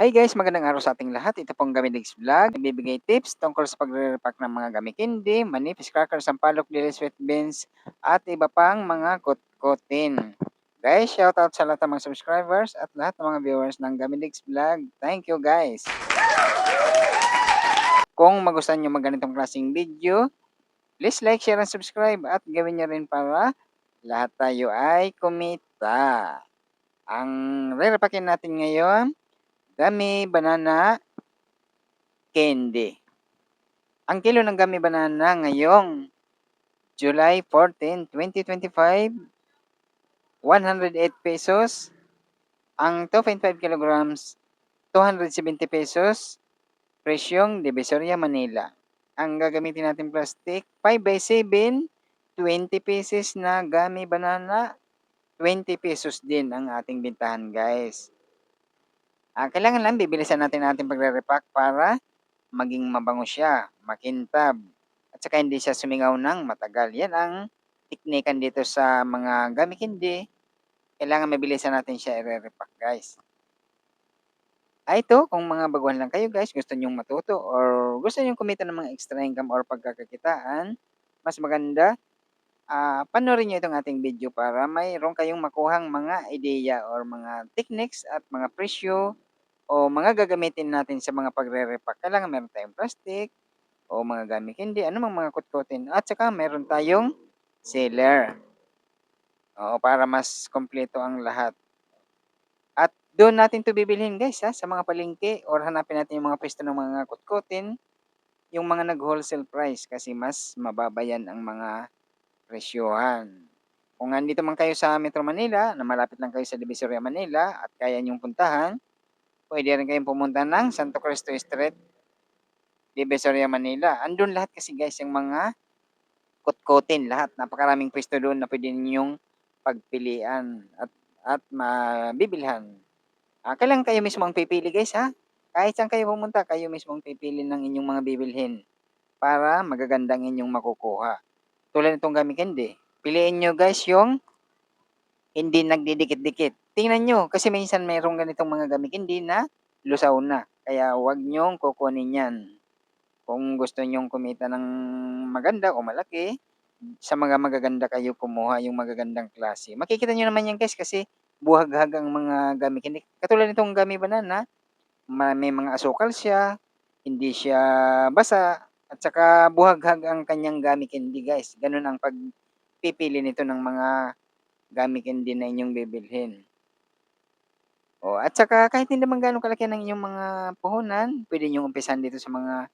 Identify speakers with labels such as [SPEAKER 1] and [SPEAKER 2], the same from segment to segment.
[SPEAKER 1] Hi guys, magandang araw sa ating lahat. Ito pong Gamidigs Vlog. Ibibigay tips tungkol sa pagre-repack ng mga gami candy, manipis crackers, sampalok, dili sweet beans, at iba pang mga kutkutin. Guys, shoutout sa lahat ng mga subscribers at lahat ng mga viewers ng Gamidigs Vlog. Thank you guys. Kung magustuhan nyo mag ganitong klaseng video, please like, share, and subscribe at gawin nyo rin para lahat tayo ay kumita. Ang re-repackin natin ngayon, gummy banana candy. Ang kilo ng gummy banana ngayong July 14, 2025, 108 pesos. Ang 2.5 kilograms, 270 pesos. Presyong Divisoria, Manila. Ang gagamitin natin plastic, 5x7, 20 pieces na gummy banana, 20 pesos din ang ating bintahan guys. Kailangan lang bibilisan natin ating pagre-repack para maging mabango siya, makintab, at saka hindi siya sumingaw ng matagal. Yan ang teknikan dito sa mga gummy candy. Kailangan mabilisan natin siya i-repack guys. Ito, kung mga baguhan lang kayo guys, gusto nyong matuto or gusto nyong kumita ng mga extra income or pagkakakitaan, mas maganda, panoorin nyo itong ating video para mayroon kayong makuhang mga ideya or mga techniques at mga presyo o mga gagamitin natin sa mga pagre-repack. Kailangan meron tayong plastic o mga gamit hindi, anumang mga kutkutin. At saka meron tayong sealer. Oo, para mas kompleto ang lahat. At doon natin 'to bibilhin guys sa mga palengke or hanapin natin yung mga pwesto ng mga kutkutin, yung mga nag-wholesale price kasi mas mababa yan ang mga presyohan. Kung nandito man kayo sa Metro Manila, na malapit lang kayo sa Divisoria, Manila at kaya niyong puntahan, pwede rin kayong pumunta ng Santo Cristo Street, Divisoria, Manila. Andun lahat kasi guys yung mga kutkutin lahat. Napakaraming pwesto doon na pwede ninyong pagpilian at mabibilhan. Kailangan kayo mismo ang pipili guys ha. Kahit saan kayo pumunta, kayo mismo ang pipili ng inyong mga bibilhin para magagandang inyong makukuha. Tulad nitong gamit candy. Piliin nyo guys yung hindi nagdidikit-dikit. Tingnan nyo kasi minsan mayroong ganitong mga gamit candy na lusaw na. Kaya huwag nyong kukunin yan. Kung gusto nyong kumita ng maganda o malaki, sa mga magaganda kayo kumuha yung magagandang klase. Makikita nyo naman yan guys kasi buhaghag ang mga gami. Hindi, katulad nitong gami banana, may mga asukal siya, hindi siya basa, at saka buhaghag ang kanyang gami candy guys. Ganun ang pagpipili nito ng mga gami candy na inyong bibilhin. At saka kahit hindi naman gaano kalaki ng inyong mga puhunan, pwede nyo umpisan dito sa mga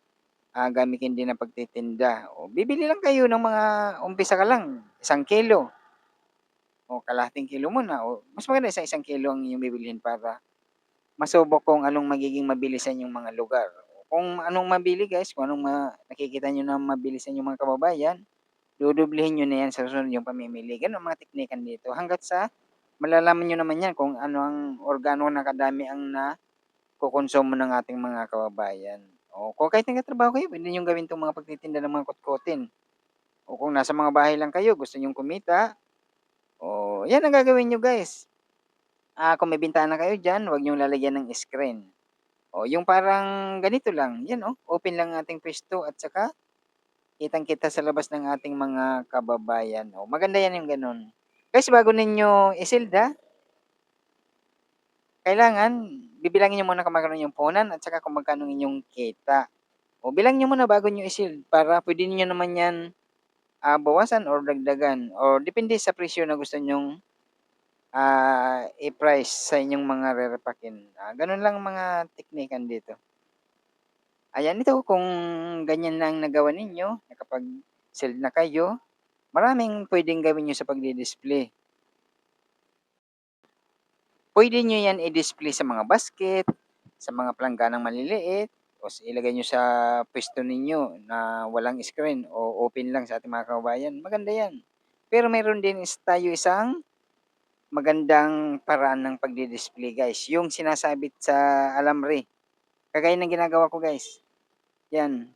[SPEAKER 1] gamitin din ng pagtitinda. Bibili lang kayo ng mga umpisa ka lang, 1 kilo o kalahating kilo muna o mas maganda sa 1 kilo ang inyong bibilhin para masubok kung anong magiging mabilis sa inyong mga lugar. Kung anong mabili guys, kung anong nakikita nyo na mabilis sa inyong mga kababayan, dudublihin nyo na yan sa susunod yung pamimili. Ganun ang mga teknikan dito. Hanggat sa malalaman nyo naman yan kung ano ang organo na kadami ang kukonsumo ng ating mga kababayan. Kung kahit nagtatrabaho kayo, pwede niyong gawin 'tong mga pagtitinda ng mga kotkotin. Kung nasa mga bahay lang kayo, gusto niyong kumita, 'yan ang gagawin niyo guys. Kung may bintana kayo diyan, huwag niyong lalagyan ng screen. Yung parang ganito lang, 'yan open lang ang ating puwesto at saka kitang-kita sa labas ng ating mga kababayan. Maganda 'yan yung gano'n. Guys, bago ninyo isilda, kailangan bibilangin niyo muna kung magkano yung puhunan at saka kung magkano inyong kita. Bilangin niyo muna bago niyo i-shield para pwede niyo naman 'yan, bawasan or dagdagan or depende sa presyo na gusto niyong, i-price sa inyong mga rerepakin. Gano'n lang mga teknikan dito. Ayan, ito kung ganyan lang nagawa ninyo, nakapag-shield na kayo, maraming puwedeng gawin niyo sa pagdi-display. Puwede niyo 'yan i-display sa mga basket, sa mga plangganang maliliit, o ilagay niyo sa puwesto ninyo na walang screen o open lang sa ating mga kababayan, maganda 'yan. Pero mayroon din tayo isang magandang paraan ng pagdi-display guys, yung sinasabit sa alambre. Kagaya ng ginagawa ko guys, 'yan.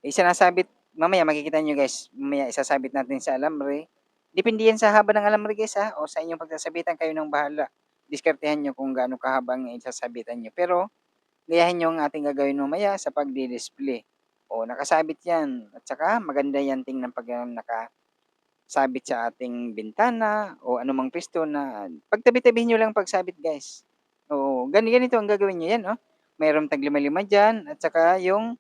[SPEAKER 1] Sinasabit mamaya makikita niyo guys, mamaya isasabit natin sa alambre. Depende 'yan sa haba ng alambre guys, o sa inyong pagsasabitan, kayo ng bahala. Diskartehan niyo kung gaano kahaba ang isasabitan niyo. Pero gayahin niyo ang ating gagawin mamaya sa pagdi-display. O nakasabit 'yan at saka maganda 'yan tingnan 'pag, nakasabit sa ating bintana o anumang puwesto na pagtabi-tabihin niyo lang pagsabit guys. Oo, ganito ang gagawin niyo 'yan, oh, mayroong tag-lima-lima diyan at saka yung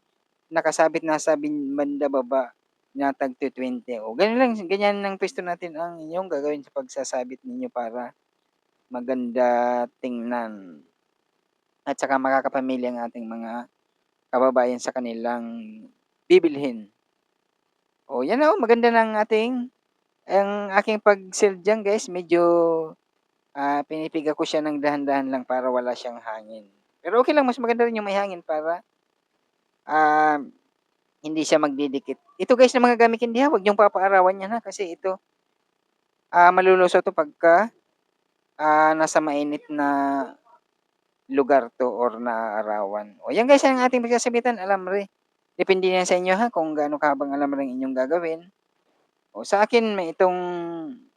[SPEAKER 1] nakasabit na sa banda baba na tag 220. O ganyan ang puwesto natin ang inyong gagawin sa pagsasabit ninyo para maganda tingnan at saka makakapamili ang ating mga kababayan sa kanilang bibilhin. O yan, oh, maganda ng ang aking pag-seld diyan guys medyo, pinipiga ko siya ng dahan-dahan lang para wala siyang hangin. Pero okey lang mas maganda rin yung may hangin para, ah, hindi siya magdidikit. Ito guys na mga gamit hindi ha, huwag niyong papaarawan yan ha, kasi ito, malulusaw 'to pagka, nasa mainit na lugar 'to or naaarawan. O yan guys ang ating pagsasabitan, alambre. Depende yan sa inyo ha kung gaano kahabang alambre ang inyong gagawin. O sa akin may itong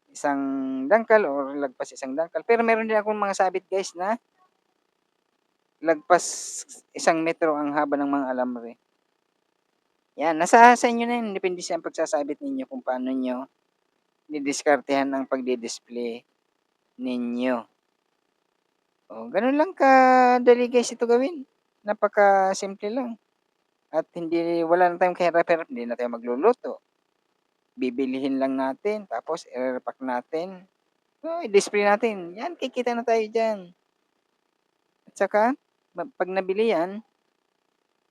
[SPEAKER 1] isang dangkal or lagpas isang dangkal, pero meron din akong mga sabit guys na lagpas 1 metro ang haba ng mga alambre. Yan, nasa sa inyo na yan, depende sa pagsasabit ninyo kung paano niyo didiskartehan ang pagdi-display ninyo. O gano'n lang kadali guys ito gawin, napakasimple lang at wala na tayong kahirap-hirap, hindi na tayo magluluto. Bibilihin lang natin tapos ire-repack natin, i-display natin, yan kikita na tayo diyan. At saka 'pag nabili yan,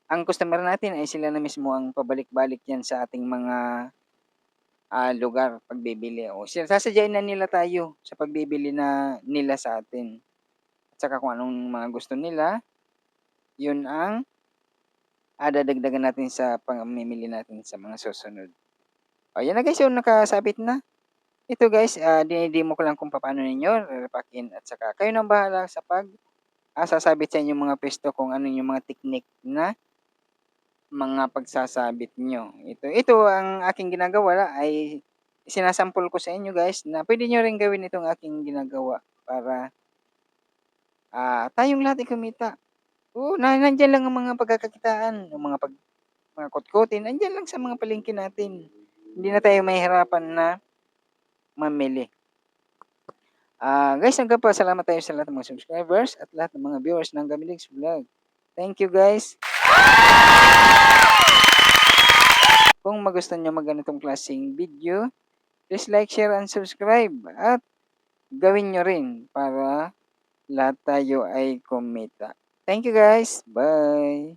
[SPEAKER 1] ang customer natin ay sila na mismo ang pabalik-balik yan sa ating mga, lugar 'pag bibili o sasadyain na nila tayo sa pagbibili nila sa atin. At saka kung anong mga gusto nila, yun ang, dadagdagan natin sa pamimili natin sa mga susunod. O yan na guys, yung nakasabit na. Ito guys, dine-demo ko lang kung papaano ninyo re-repackin at saka kayo ng bahala sa sasabit sa inyong mga puwesto kung ano yung mga technique na mga pagsasabit niyo. Ito ang aking ginagawa ay sinasample ko sa inyo guys na puwede niyo rin gawin itong aking ginagawa para, tayong lahat ay kumita. Oo, nandiyan lang ang mga pagkakakitaan, yung mga kotkotin, nandiyan lang sa mga palengke natin. Hindi na tayo mahihirapan na mamili. Guys, nagpapasalamat tayo sa lahat ng mga subscribers at lahat ng mga viewers ng Gamilegs Vlog. Thank you guys. Kung magustuhan niyo ganitong klaseng video, please like, share, and subscribe at gawin niyo rin para lahat tayo ay kumita. Thank you guys. Bye.